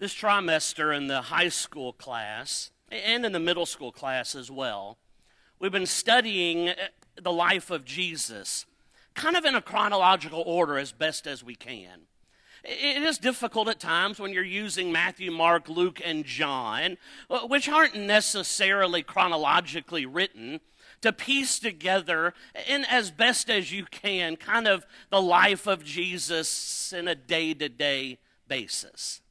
This trimester in the high school class and in the middle school class as well, we've been studying the life of Jesus, kind of in a chronological order as best as we can. It is difficult at times when you're using Matthew, Mark, Luke, and John, which aren't necessarily chronologically written, to piece together, in as best as you can, kind of the life of Jesus in a day-to-day basis.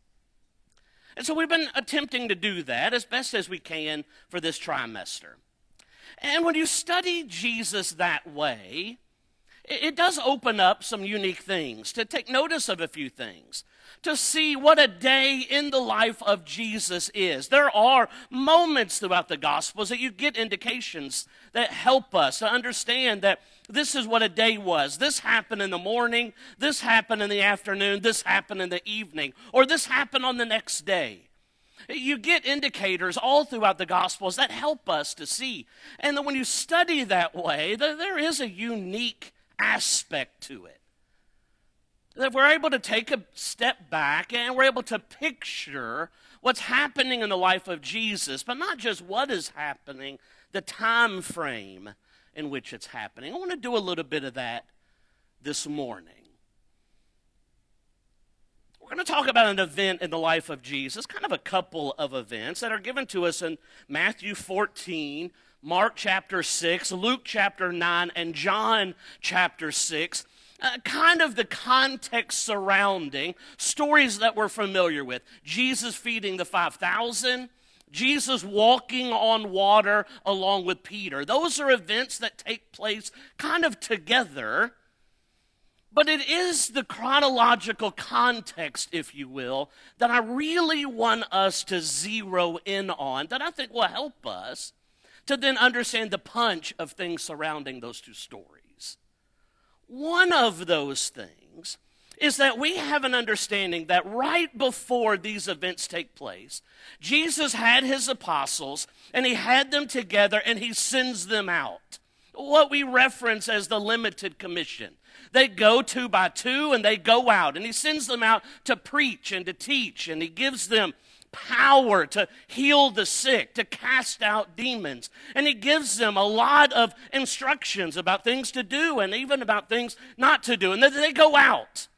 And so we've been attempting to do that as best as we can for this trimester. And when you study Jesus that way, it does open up some unique things, to take notice of a few things, to see what a day in the life of Jesus is. There are moments throughout the Gospels that you get indications that help us to understand that this is what a day was. This happened in the morning, this happened in the afternoon, this happened in the evening, or this happened on the next day. You get indicators all throughout the Gospels that help us to see. And then when you study that way, there is a unique aspect to it. That we're able to take a step back and we're able to picture what's happening in the life of Jesus, but not just what is happening, the time frame in which it's happening. I want to do a little bit of that this morning. We're going to talk about an event in the life of Jesus, kind of a couple of events that are given to us in Matthew 14, Mark chapter 6, Luke chapter 9, and John chapter 6. Kind of the context surrounding stories that we're familiar with. Jesus feeding the 5,000, Jesus walking on water along with Peter. Those are events that take place kind of together, but it is the chronological context, if you will, that I really want us to zero in on, that I think will help us to then understand the punch of things surrounding those two stories. One of those things is that we have an understanding that right before these events take place, Jesus had his apostles and he had them together and he sends them out. What we reference as the limited commission. They go two by two and they go out and he sends them out to preach and to teach, and he gives them power to heal the sick, to cast out demons. And he gives them a lot of instructions about things to do and even about things not to do. And then they go out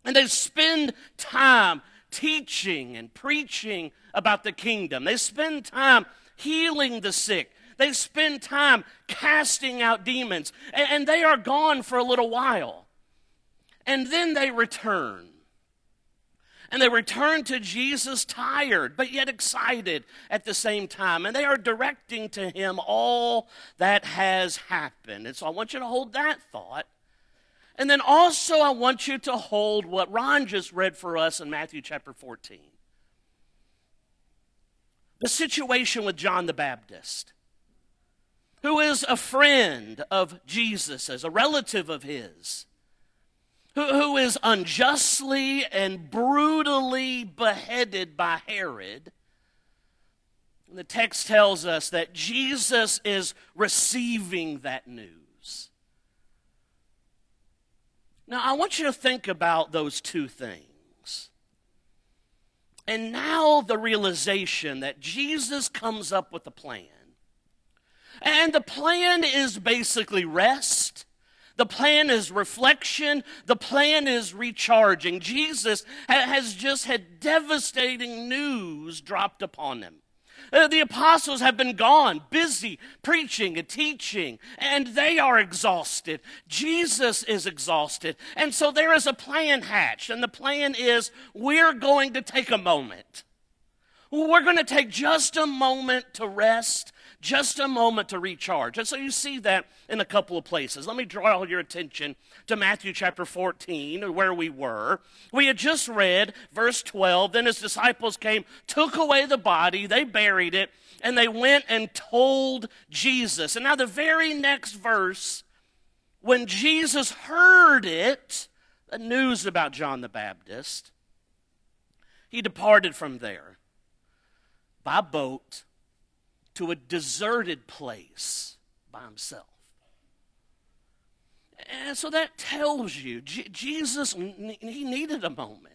and they spend time teaching and preaching about the kingdom. They spend time healing the sick. They spend time casting out demons. And they are gone for a little while. And then they return. And they return to Jesus tired, but yet excited at the same time. And they are directing to him all that has happened. And so I want you to hold that thought. And then also I want you to hold what Ron just read for us in Matthew chapter 14. The situation with John the Baptist, who is a friend of Jesus, a relative of his, who is unjustly and brutally beheaded by Herod. And the text tells us that Jesus is receiving that news. Now, I want you to think about those two things. And now the realization that Jesus comes up with a plan. And the plan is basically rest. The plan is reflection. The plan is recharging. Jesus has just had devastating news dropped upon him. The apostles have been gone, busy preaching and teaching, and they are exhausted. Jesus is exhausted. And so there is a plan hatched, and the plan is we're going to take a moment. We're going to take just a moment to rest, just a moment to recharge. And so you see that in a couple of places. Let me draw your attention to Matthew chapter 14, where we were. We had just read verse 12. Then his disciples came, took away the body, they buried it, and they went and told Jesus. And now the very next verse, when Jesus heard it, the news about John the Baptist, he departed from there by boat to a deserted place by himself. And so that tells you, Jesus, he needed a moment.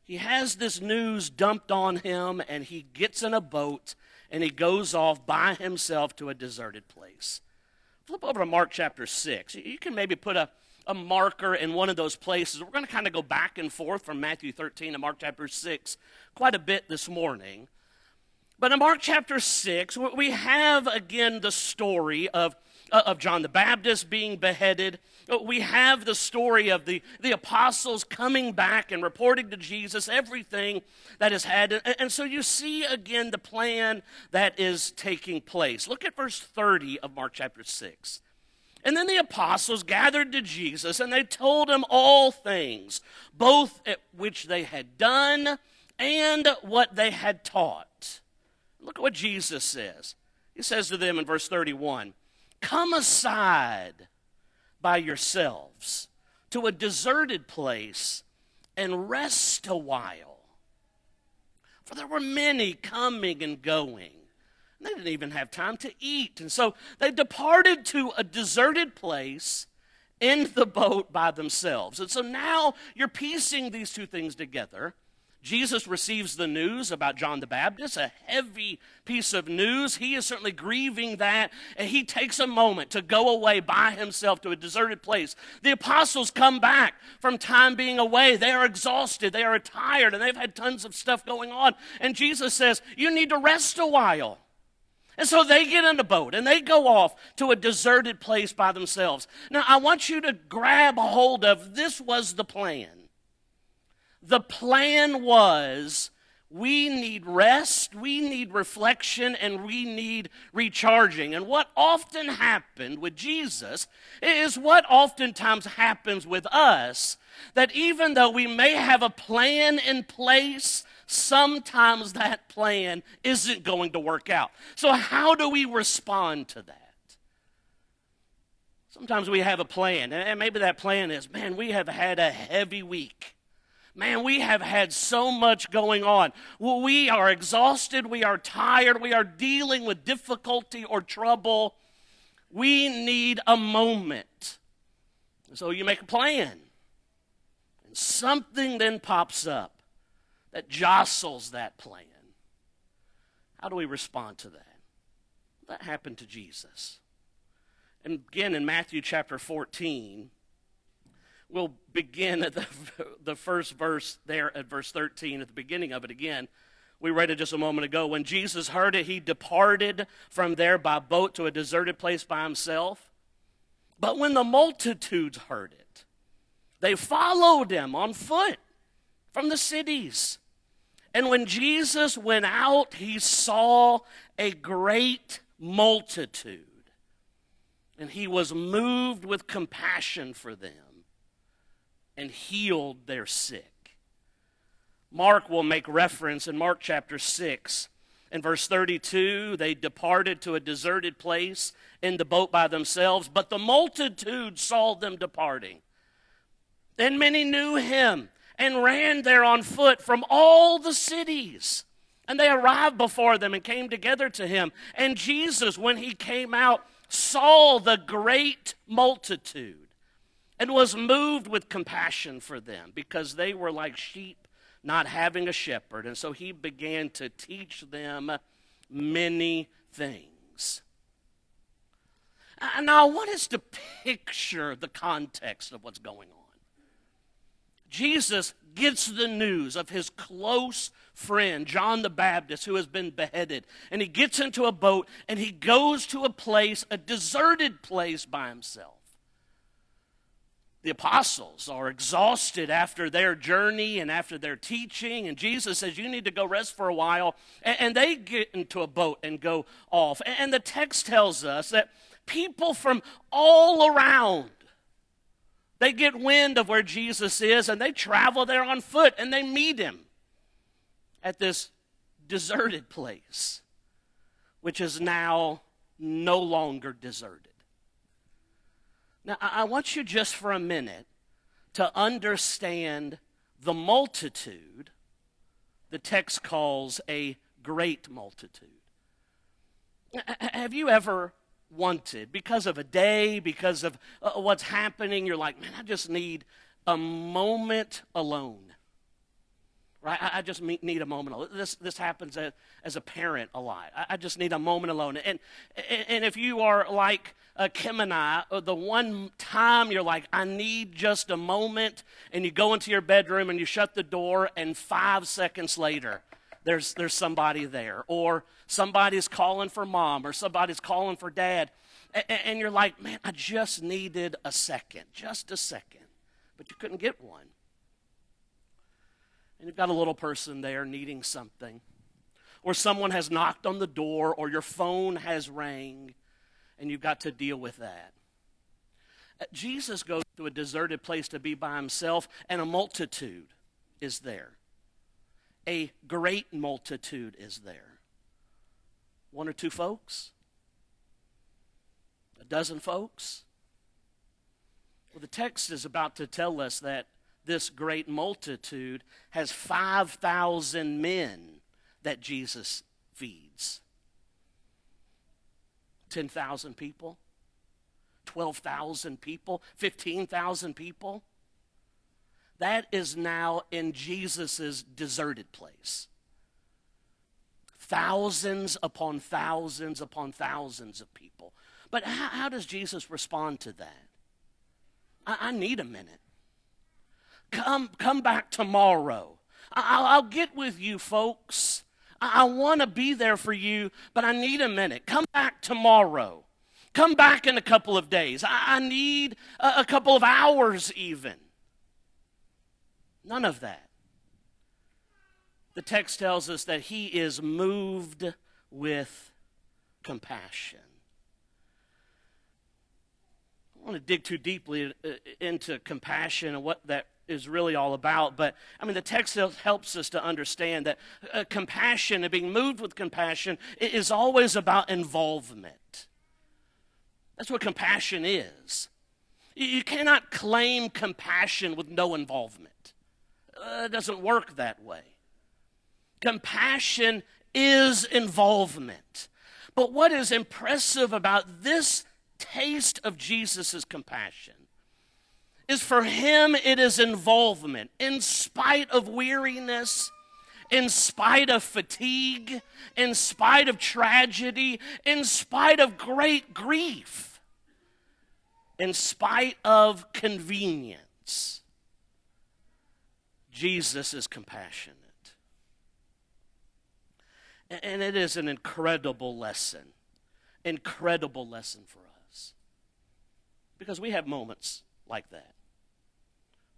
He has this news dumped on him, and he gets in a boat, and he goes off by himself to a deserted place. Flip over to Mark chapter 6. You can maybe put a marker in one of those places. We're going to kind of go back and forth from Matthew 13 to Mark chapter 6 quite a bit this morning. But in Mark chapter 6, we have again the story of John the Baptist being beheaded. We have the story of the apostles coming back and reporting to Jesus everything that has had. And so you see again the plan that is taking place. Look at verse 30 of Mark chapter 6. And then the apostles gathered to Jesus, and they told him all things, both at which they had done and what they had taught. Look at what Jesus says. He says to them in verse 31, "Come aside by yourselves to a deserted place and rest a while." For there were many coming and going. They didn't even have time to eat. And so they departed to a deserted place in the boat by themselves. And so now you're piecing these two things together. Jesus receives the news about John the Baptist, a heavy piece of news. He is certainly grieving that, and he takes a moment to go away by himself to a deserted place. The apostles come back from time being away. They are exhausted, they are tired, and they've had tons of stuff going on. And Jesus says, you need to rest a while. And so they get in a boat, and they go off to a deserted place by themselves. Now, I want you to grab a hold of, this was the plan. The plan was, we need rest, we need reflection, and we need recharging. And what often happened with Jesus is what oftentimes happens with us, that even though we may have a plan in place, sometimes that plan isn't going to work out. So how do we respond to that? Sometimes we have a plan, and maybe that plan is, man, we have had a heavy week. Man, we have had so much going on. Well, we are exhausted, we are tired, we are dealing with difficulty or trouble. We need a moment. So you make a plan, and something then pops up that jostles that plan. How do we respond to that? That happened to Jesus. And again, in Matthew chapter 14, we'll begin at the first verse there at verse 13, at the beginning of it again. We read it just a moment ago. When Jesus heard it, he departed from there by boat to a deserted place by himself. But when the multitudes heard it, they followed him on foot from the cities. And when Jesus went out, he saw a great multitude, and he was moved with compassion for them and healed their sick. Mark will make reference in Mark chapter 6. In verse 32, they departed to a deserted place in the boat by themselves, but the multitude saw them departing. Then many knew him and ran there on foot from all the cities. And they arrived before them and came together to him. And Jesus, when he came out, saw the great multitude and was moved with compassion for them, because they were like sheep not having a shepherd. And so he began to teach them many things. Now, I want us to picture the context of what's going on. Jesus gets the news of his close friend, John the Baptist, who has been beheaded. And he gets into a boat, and he goes to a place, a deserted place by himself. The apostles are exhausted after their journey and after their teaching, and Jesus says, you need to go rest for a while. And they get into a boat and go off. And the text tells us that people from all around, they get wind of where Jesus is, and they travel there on foot, and they meet him at this deserted place, which is now no longer deserted. Now, I want you just for a minute to understand the multitude the text calls a great multitude. Have you ever wanted, because of a day, because of what's happening, you're like, man, I just need a moment alone. right? I just need a moment alone. This happens as a parent a lot. I just need a moment alone. And if you are like Kim and I, the one time you're like, I need just a moment, and you go into your bedroom and you shut the door, and 5 seconds later, there's somebody there, or somebody's calling for mom, or somebody's calling for dad, and you're like, man, I just needed a second, just a second, but you couldn't get one. And you've got a little person there needing something, or someone has knocked on the door, or your phone has rang, and you've got to deal with that. Jesus goes to a deserted place to be by himself, and a multitude is there. A great multitude is there. 1 or 2 folks? A dozen folks? Well, the text is about to tell us that this great multitude has 5,000 men that Jesus feeds. 10,000 people, 12,000 people, 15,000 people. That is now in Jesus' deserted place. Thousands upon thousands upon thousands of people. But how does Jesus respond to that? I need a minute. Come back tomorrow. I'll get with you, folks. I want to be there for you, but I need a minute. Come back tomorrow. Come back in a couple of days. I need a couple of hours even. None of that. The text tells us that he is moved with compassion. I don't want to dig too deeply into compassion and what that is really all about, but the text helps us to understand that compassion and being moved with compassion is always about involvement. That's what compassion is. You cannot claim compassion with no involvement. It doesn't work that way. Compassion is involvement. But what is impressive about this taste of Jesus' compassion is for him it is involvement in spite of weariness, in spite of fatigue, in spite of tragedy, in spite of great grief, in spite of convenience. Jesus is compassionate. And it is an incredible lesson for us. Because we have moments like that.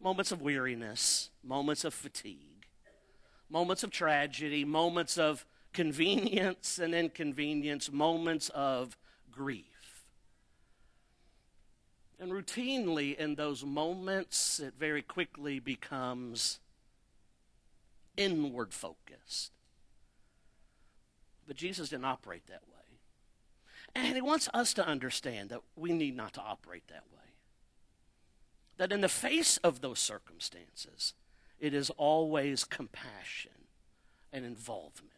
Moments of weariness, moments of fatigue, moments of tragedy, moments of convenience and inconvenience, moments of grief. And routinely in those moments, it very quickly becomes inward focused. But Jesus didn't operate that way. And he wants us to understand that we need not to operate that way. That in the face of those circumstances, it is always compassion and involvement.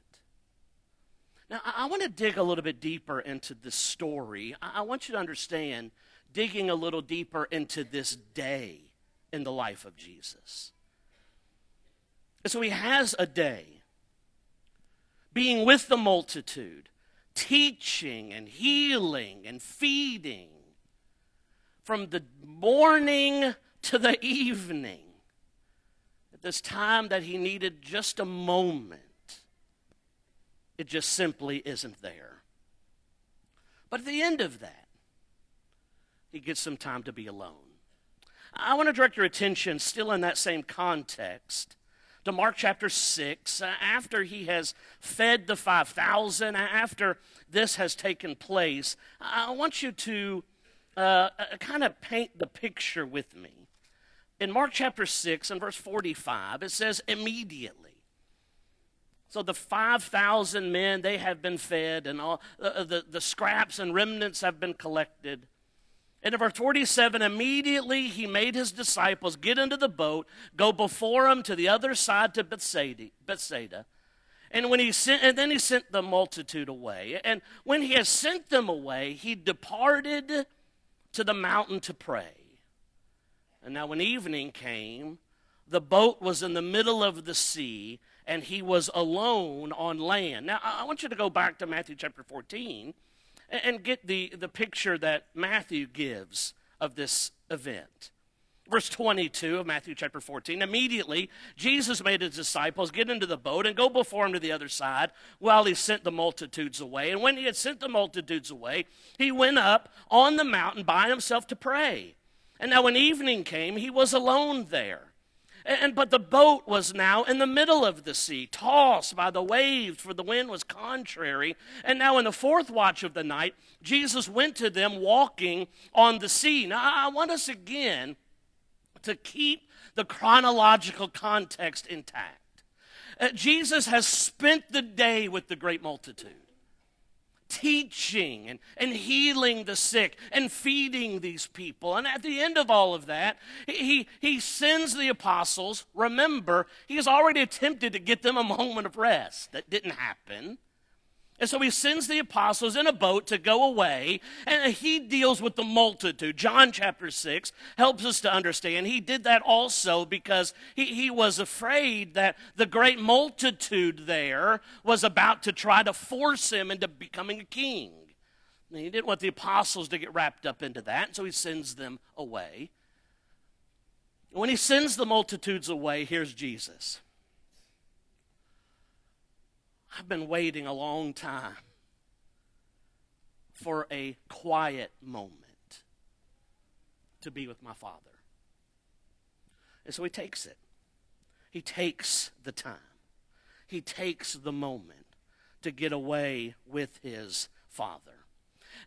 Now, I want to dig a little bit deeper into this story. I want you to understand, digging a little deeper into this day in the life of Jesus. And so he has a day, being with the multitude, teaching and healing and feeding, from the morning to the evening, at this time that he needed just a moment. It just simply isn't there. But at the end of that, he gets some time to be alone. I want to direct your attention, still in that same context, to Mark chapter 6. After he has fed the 5,000, after this has taken place, I want you to kind of paint the picture with me. In Mark chapter 6 and verse 45, it says, immediately. So the 5,000 men, they have been fed, and all the scraps and remnants have been collected. And in verse 47, immediately he made his disciples get into the boat, go before him to the other side to Bethsaida. And then he sent the multitude away. And when he has sent them away, he departed to the mountain to pray. And now when evening came, the boat was in the middle of the sea, and he was alone on land. Now, I want you to go back to Matthew chapter 14 and get the picture that Matthew gives of this event. Verse 22 of Matthew chapter 14, immediately Jesus made his disciples get into the boat and go before him to the other side while he sent the multitudes away. And when he had sent the multitudes away, he went up on the mountain by himself to pray. And now when evening came, he was alone there. But the boat was now in the middle of the sea, tossed by the waves, for the wind was contrary. And now in the fourth watch of the night, Jesus went to them walking on the sea. Now I want us again to keep the chronological context intact. Jesus has spent the day with the great multitude, teaching and healing the sick and feeding these people. And at the end of all of that, he sends the apostles. Remember, he has already attempted to get them a moment of rest. That didn't happen. And so he sends the apostles in a boat to go away, and he deals with the multitude. John chapter 6 helps us to understand he did that also because he was afraid that the great multitude there was about to try to force him into becoming a king. And he didn't want the apostles to get wrapped up into that, and so he sends them away. When he sends the multitudes away, here's Jesus. I've been waiting a long time for a quiet moment to be with my Father. And so he takes it. He takes the time. He takes the moment to get away with his Father.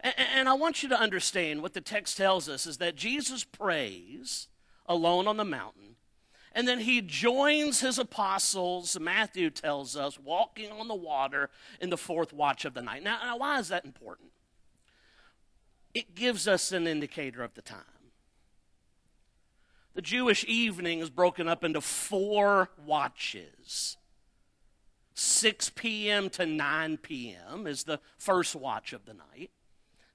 And I want you to understand what the text tells us is that Jesus prays alone on the mountain. And then he joins his apostles, Matthew tells us, walking on the water in the fourth watch of the night. Now, why is that important? It gives us an indicator of the time. The Jewish evening is broken up into 4 watches. 6 p.m. to 9 p.m. is the first watch of the night.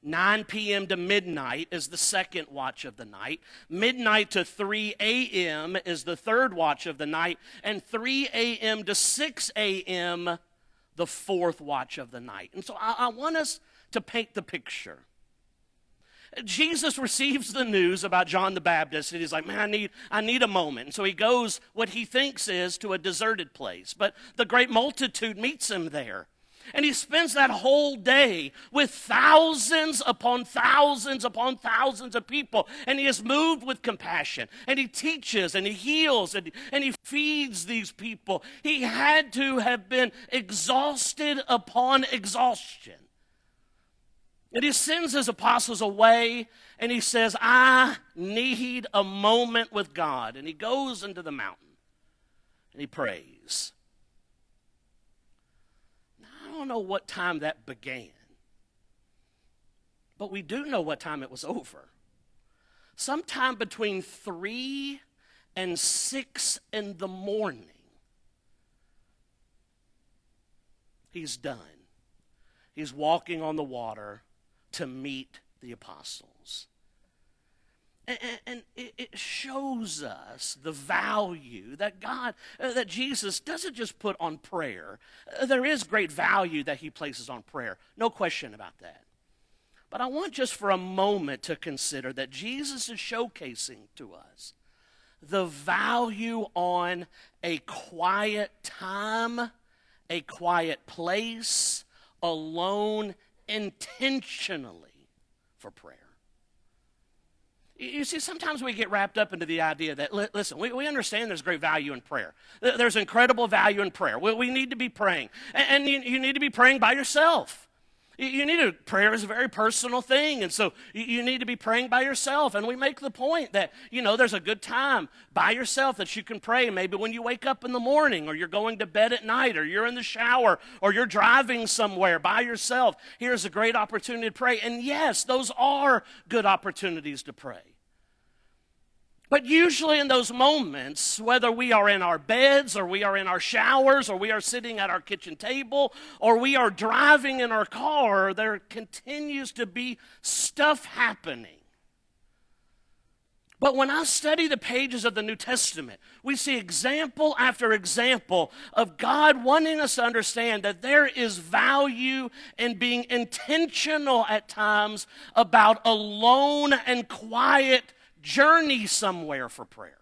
9 p.m. to midnight is the second watch of the night. Midnight to 3 a.m. is the third watch of the night. And 3 a.m. to 6 a.m., the fourth watch of the night. And so I want us to paint the picture. Jesus receives the news about John the Baptist, and he's like, man, I need a moment. And so he goes, what he thinks is, to a deserted place. But the great multitude meets him there. And he spends that whole day with thousands upon thousands upon thousands of people. And he is moved with compassion. And he teaches and he heals and he feeds these people. He had to have been exhausted upon exhaustion. And he sends his apostles away and he says, I need a moment with God. And he goes into the mountain and he prays. I don't know what time that began, but we do know what time it was over. Sometime between 3 and 6 in the morning, he's done. He's walking on the water to meet the apostles. And it shows us the value that that Jesus doesn't just put on prayer. There is great value that he places on prayer. No question about that. But I want just for a moment to consider that Jesus is showcasing to us the value on a quiet time, a quiet place, alone intentionally for prayer. You see, sometimes we get wrapped up into the idea that, listen, we understand there's great value in prayer. There's incredible value in prayer. We need to be praying. And you need to be praying by yourself. Prayer is a very personal thing, and so you need to be praying by yourself. And we make the point that, there's a good time by yourself that you can pray. Maybe when you wake up in the morning, or you're going to bed at night, or you're in the shower, or you're driving somewhere by yourself. Here's a great opportunity to pray. And yes, those are good opportunities to pray. But usually in those moments, whether we are in our beds or we are in our showers or we are sitting at our kitchen table or we are driving in our car, there continues to be stuff happening. But when I study the pages of the New Testament, we see example after example of God wanting us to understand that there is value in being intentional at times about a lone and quiet journey somewhere for prayer.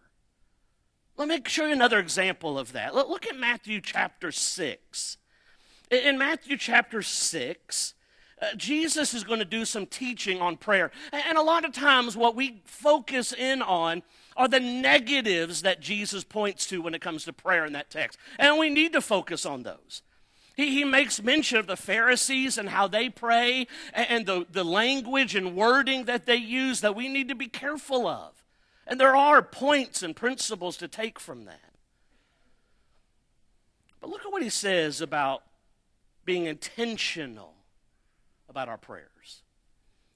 Let me show you another example of that. Look at Matthew chapter 6. In Matthew chapter 6, Jesus is going to do some teaching on prayer. And a lot of times what we focus in on are the negatives that Jesus points to when it comes to prayer in that text. And we need to focus on those. He makes mention of the Pharisees and how they pray and the language and wording that they use that we need to be careful of. And there are points and principles to take from that. But look at what he says about being intentional about our prayers.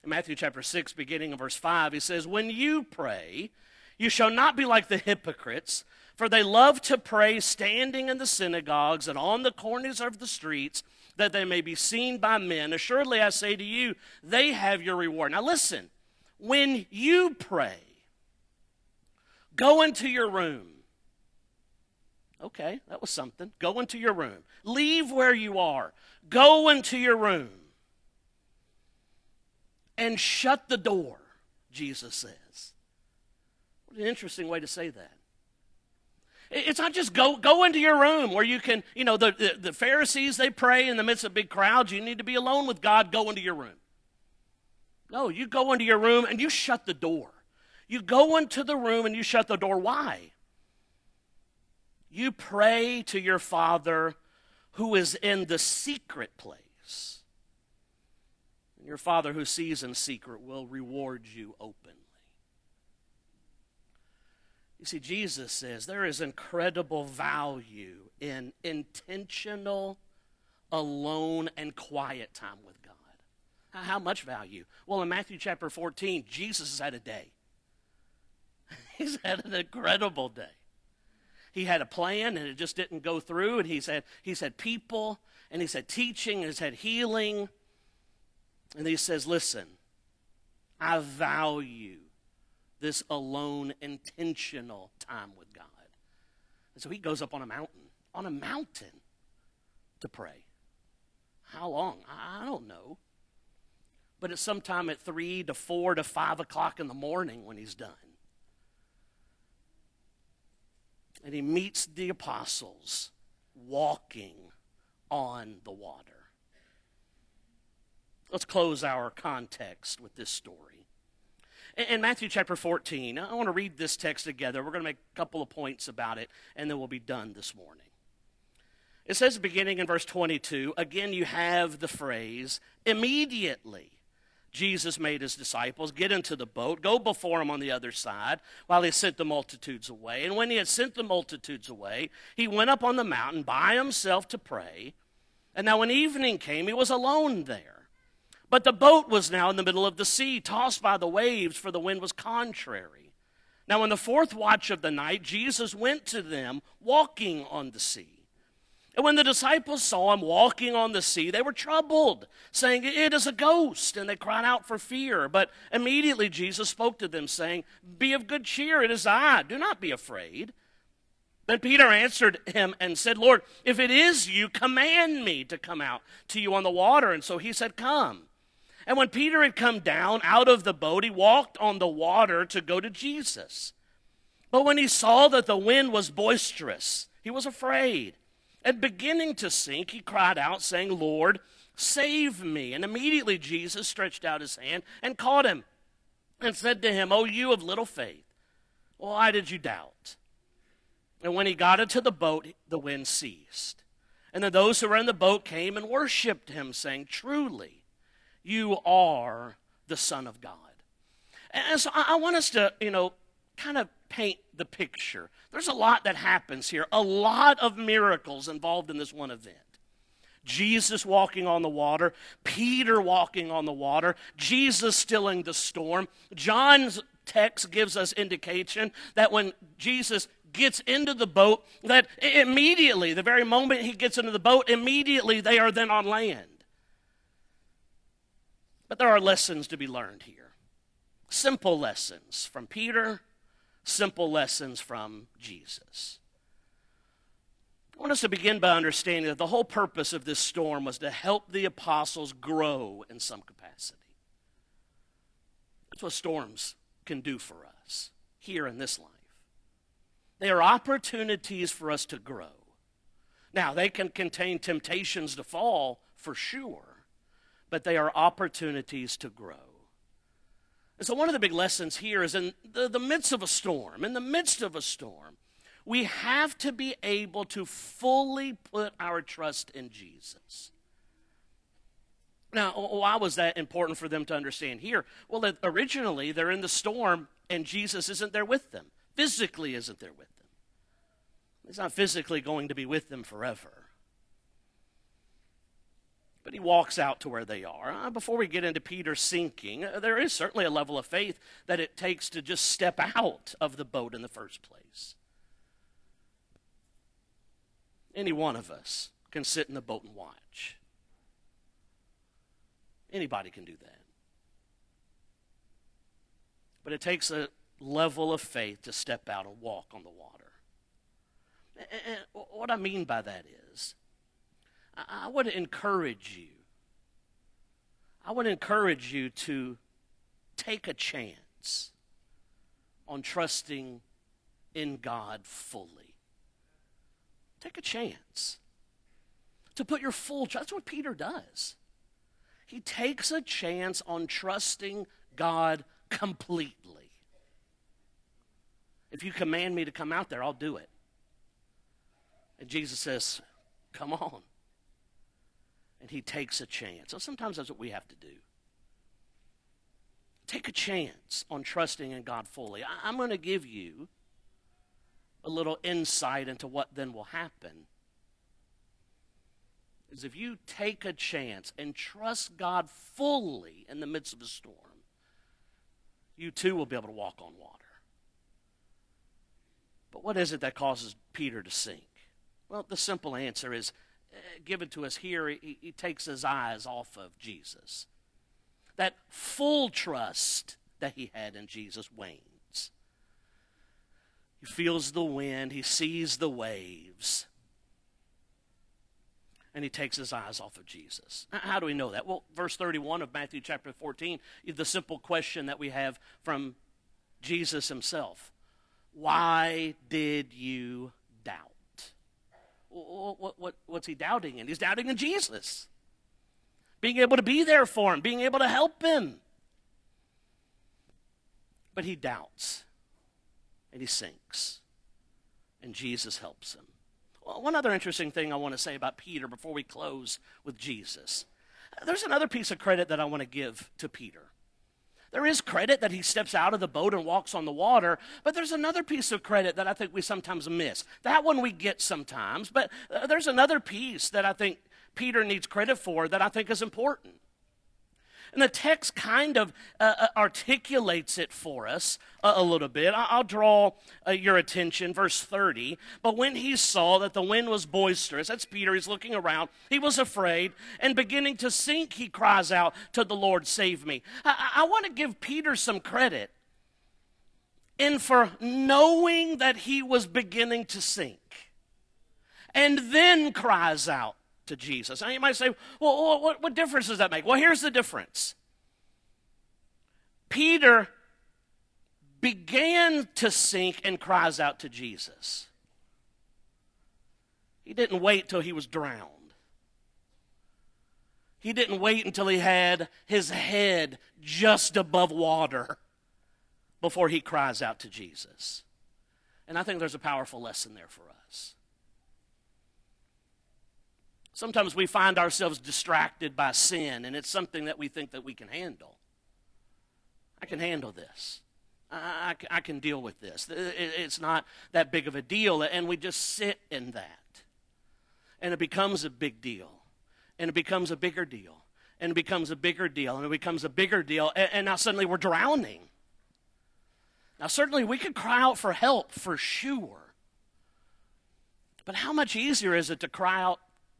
In Matthew chapter 6, beginning of verse 5, he says, "When you pray, you shall not be like the hypocrites, for they love to pray standing in the synagogues and on the corners of the streets, that they may be seen by men. Assuredly, I say to you, they have your reward." Now listen, when you pray, go into your room. Okay, that was something. Go into your room. Leave where you are. Go into your room. And shut the door, Jesus says. What an interesting way to say that. It's not just go into your room where you can, the Pharisees, they pray in the midst of big crowds. You need to be alone with God. Go into your room. No, you go into your room and you shut the door. You go into the room and you shut the door. Why? You pray to your Father who is in the secret place. And your Father who sees in secret will reward you openly. You see, Jesus says there is incredible value in intentional, alone, and quiet time with God. How much value? Well, in Matthew chapter 14, Jesus has had a day. He's had an incredible day. He had a plan, and it just didn't go through, and he's had people, and he's had teaching, and he's had healing. And he says, listen, I value this alone, intentional time with God. And so he goes up on a mountain to pray. How long? I don't know. But it's sometime at 3 to 4 to 5 o'clock in the morning when he's done. And he meets the apostles walking on the water. Let's close our context with this story. In Matthew chapter 14, I want to read this text together. We're going to make a couple of points about it, and then we'll be done this morning. It says, beginning in verse 22, again you have the phrase, immediately Jesus made his disciples get into the boat, go before him on the other side, while he sent the multitudes away. And when he had sent the multitudes away, he went up on the mountain by himself to pray. And now when evening came, he was alone there. But the boat was now in the middle of the sea, tossed by the waves, for the wind was contrary. Now in the fourth watch of the night, Jesus went to them, walking on the sea. And when the disciples saw him walking on the sea, they were troubled, saying, "It is a ghost," and they cried out for fear. But immediately Jesus spoke to them, saying, "Be of good cheer, it is I, do not be afraid." Then Peter answered him and said, "Lord, if it is you, command me to come out to you on the water." And so he said, "Come." And when Peter had come down out of the boat, he walked on the water to go to Jesus. But when he saw that the wind was boisterous, he was afraid. And beginning to sink, he cried out, saying, "Lord, save me." And immediately Jesus stretched out his hand and caught him and said to him, "O you of little faith, why did you doubt?" And when he got into the boat, the wind ceased. And then those who were in the boat came and worshiped him, saying, "Truly, you are the Son of God." And so I want us to, kind of paint the picture. There's a lot that happens here, a lot of miracles involved in this one event. Jesus walking on the water, Peter walking on the water, Jesus stilling the storm. John's text gives us indication that when Jesus gets into the boat, that immediately, the very moment he gets into the boat, immediately they are then on land. But there are lessons to be learned here. Simple lessons from Peter simple lessons from Jesus. I want us to begin by understanding that the whole purpose of this storm was to help the apostles grow in some capacity. That's what storms can do for us here in this life. They are opportunities for us to grow. Now, they can contain temptations to fall for sure, but they are opportunities to grow. And so one of the big lessons here is in the midst of a storm, we have to be able to fully put our trust in Jesus. Now, why was that important for them to understand here? Well, that originally they're in the storm and Jesus isn't there with them. Physically isn't there with them. He's not physically going to be with them forever. But he walks out to where they are. Before we get into Peter sinking, there is certainly a level of faith that it takes to just step out of the boat in the first place. Any one of us can sit in the boat and watch. Anybody can do that. But it takes a level of faith to step out and walk on the water. And what I mean by that is, I would encourage you to take a chance on trusting in God fully. Take a chance to put your full trust. That's what Peter does. He takes a chance on trusting God completely. If you command me to come out there, I'll do it. And Jesus says, come on. And he takes a chance. So sometimes that's what we have to do. Take a chance on trusting in God fully. I'm going to give you a little insight into what then will happen. Is if you take a chance and trust God fully in the midst of a storm, you too will be able to walk on water. But what is it that causes Peter to sink? Well, the simple answer is given to us here. He takes his eyes off of Jesus. That full trust that he had in Jesus wanes. He feels the wind. He sees the waves. And he takes his eyes off of Jesus. How do we know that? Well, verse 31 of Matthew chapter 14, the simple question that we have from Jesus himself. Why did you doubt? What's he doubting in? He's doubting in Jesus. Being able to be there for him, being able to help him. But he doubts, and he sinks, and Jesus helps him. Well, one other interesting thing I want to say about Peter before we close with Jesus. There's another piece of credit that I want to give to Peter. There is credit that he steps out of the boat and walks on the water, but there's another piece of credit that I think we sometimes miss. That one we get sometimes, but there's another piece that I think Peter needs credit for that I think is important. And the text kind of articulates it for us a little bit. I'll draw your attention, verse 30. But when he saw that the wind was boisterous, that's Peter, he's looking around, he was afraid, and beginning to sink, he cries out to the Lord, save me. I want to give Peter some credit in for knowing that he was beginning to sink, and then cries out to Jesus. Now you might say, well, what difference does that make? Well, here's the difference. Peter began to sink and cries out to Jesus. He didn't wait till he was drowned. He didn't wait until he had his head just above water before he cries out to Jesus. And I think there's a powerful lesson there for us. Sometimes we find ourselves distracted by sin, and it's something that we think that we can handle. I can handle this. I can deal with this. It's not that big of a deal, and we just sit in that. And it becomes a big deal, and it becomes a bigger deal, and it becomes a bigger deal, and it becomes a bigger deal, and now suddenly we're drowning. Now certainly we could cry out for help for sure, but how much easier is it to cry out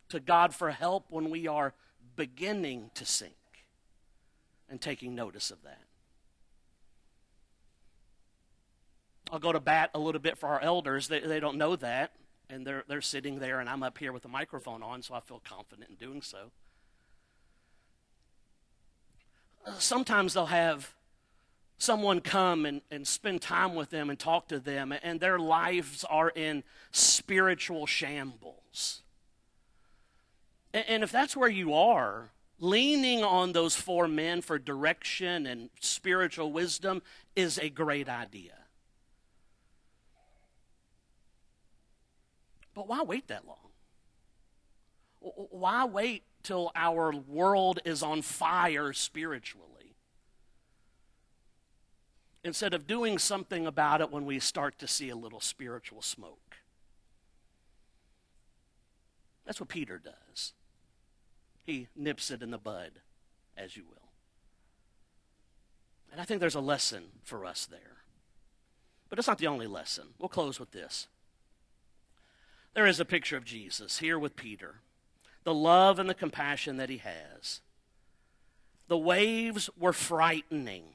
to God for help when we are beginning to sink and taking notice of that? I'll go to bat a little bit for our elders. They don't know that, and they're sitting there, and I'm up here with the microphone on, so I feel confident in doing so. Sometimes they'll have someone come and spend time with them and talk to them, and their lives are in spiritual shambles. And if that's where you are, leaning on those four men for direction and spiritual wisdom is a great idea. But why wait that long? Why wait till our world is on fire spiritually, instead of doing something about it when we start to see a little spiritual smoke? That's what Peter does. He nips it in the bud, as you will. And I think there's a lesson for us there. But it's not the only lesson. We'll close with this. There is a picture of Jesus here with Peter, the love and the compassion that he has. The waves were frightening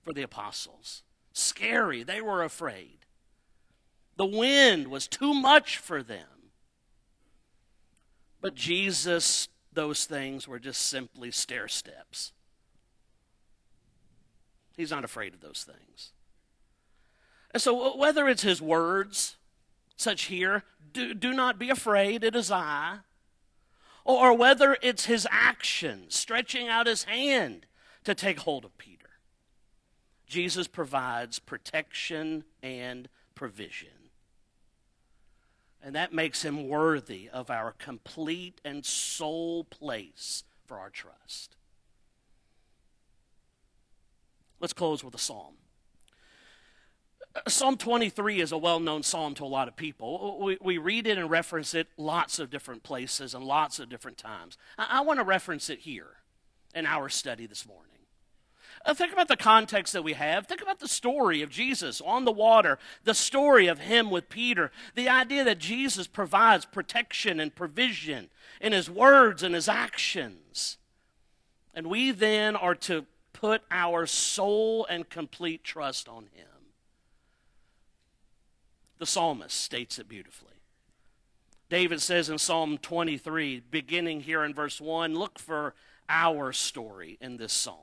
for the apostles, scary. They were afraid. The wind was too much for them. But Jesus, those things were just simply stair steps. He's not afraid of those things. And so whether it's his words, such here, do not be afraid, it is I, or whether it's his actions, stretching out his hand to take hold of Peter, Jesus provides protection and provision. And that makes him worthy of our complete and sole place for our trust. Let's close with a psalm. Psalm 23 is a well-known psalm to a lot of people. We read it and reference it lots of different places and lots of different times. I want to reference it here in our study this morning. Think about the context that we have. Think about the story of Jesus on the water, the story of him with Peter, the idea that Jesus provides protection and provision in his words and his actions. And we then are to put our sole and complete trust on him. The psalmist states it beautifully. David says in Psalm 23, beginning here in verse 1, look for our story in this psalm.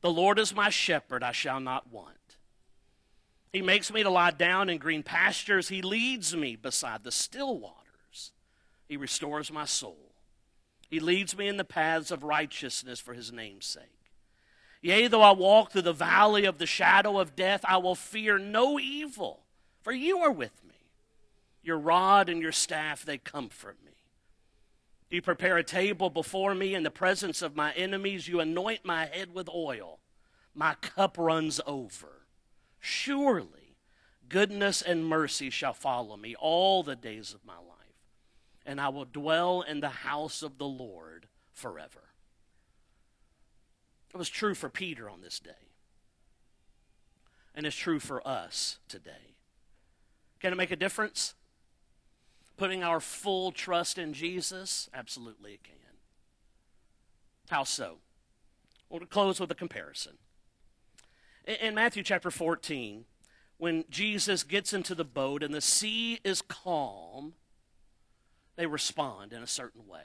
The Lord is my shepherd, I shall not want. He makes me to lie down in green pastures. He leads me beside the still waters. He restores my soul. He leads me in the paths of righteousness for his name's sake. Yea, though I walk through the valley of the shadow of death, I will fear no evil, for you are with me. Your rod and your staff, they comfort me. You prepare a table before me in the presence of my enemies. You anoint my head with oil. My cup runs over. Surely goodness and mercy shall follow me all the days of my life, and I will dwell in the house of the Lord forever. It was true for Peter on this day, and it's true for us today. Can it make a difference? Putting our full trust in Jesus? Absolutely it can. How so? Well, to close with a comparison. In Matthew chapter 14, when Jesus gets into the boat and the sea is calm, they respond in a certain way.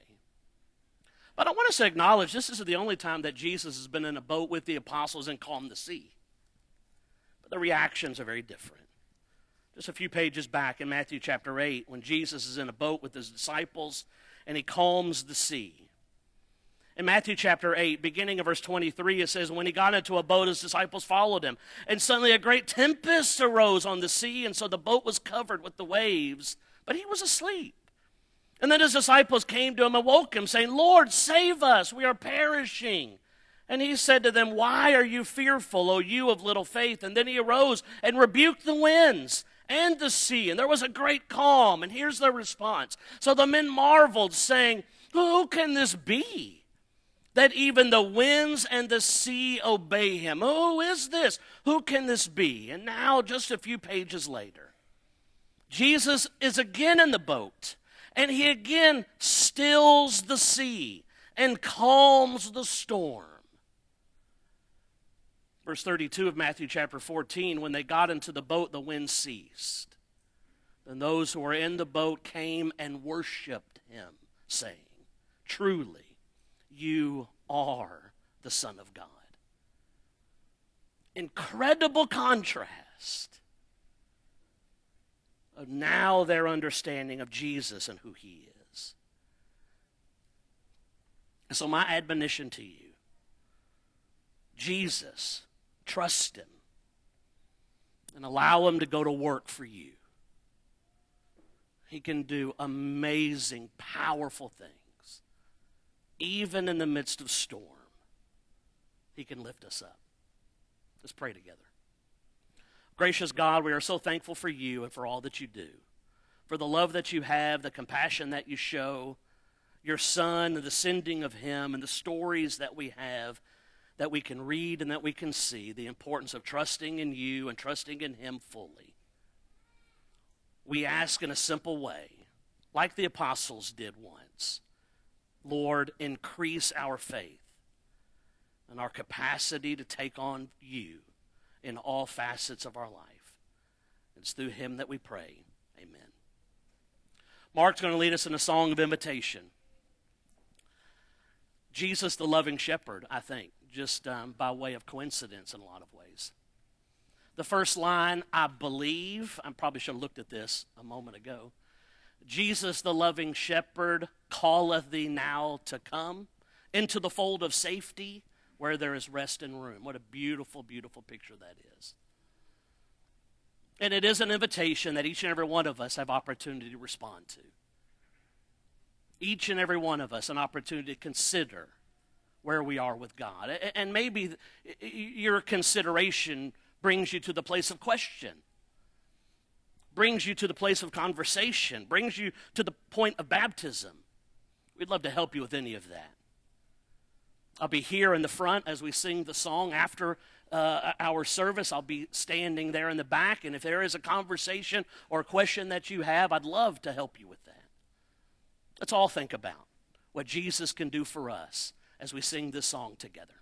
But I want us to acknowledge this is the only time that Jesus has been in a boat with the apostles and calmed the sea. But the reactions are very different. Just a few pages back in Matthew chapter 8, when Jesus is in a boat with his disciples and he calms the sea. In Matthew chapter 8, beginning of verse 23, it says, when he got into a boat, his disciples followed him. And suddenly a great tempest arose on the sea, and so the boat was covered with the waves, but he was asleep. And then his disciples came to him and woke him, saying, Lord, save us, we are perishing. And he said to them, why are you fearful, O you of little faith? And then he arose and rebuked the winds and the sea, and there was a great calm. And here's their response. So the men marveled, saying, who can this be, that even the winds and the sea obey him? Who is this? Who can this be? And now, just a few pages later, Jesus is again in the boat, and he again stills the sea and calms the storm. Verse 32 of Matthew chapter 14, when they got into the boat, the wind ceased. Then those who were in the boat came and worshiped him, saying, truly, you are the Son of God. Incredible contrast of now their understanding of Jesus and who he is. So my admonition to you, Jesus, trust him and allow him to go to work for you. He can do amazing, powerful things. Even in the midst of storm, he can lift us up. Let's pray together. Gracious God, we are so thankful for you and for all that you do, for the love that you have, the compassion that you show, your Son, the sending of him, and the stories that we have that we can read and that we can see, the importance of trusting in you and trusting in him fully. We ask in a simple way, like the apostles did once, Lord, increase our faith and our capacity to take on you in all facets of our life. It's through him that we pray. Amen. Mark's going to lead us in a song of invitation. Jesus, the loving shepherd, I think, just by way of coincidence in a lot of ways. The first line, I believe, I probably should have looked at this a moment ago. Jesus, the loving shepherd, calleth thee now to come into the fold of safety where there is rest and room. What a beautiful, beautiful picture that is. And it is an invitation that each and every one of us have opportunity to respond to. Each and every one of us an opportunity to consider where we are with God. And maybe your consideration brings you to the place of question, brings you to the place of conversation, brings you to the point of baptism. We'd love to help you with any of that. I'll be here in the front as we sing the song. After our service, I'll be standing there in the back, and if there is a conversation or a question that you have, I'd love to help you with that. Let's all think about what Jesus can do for us as we sing this song together.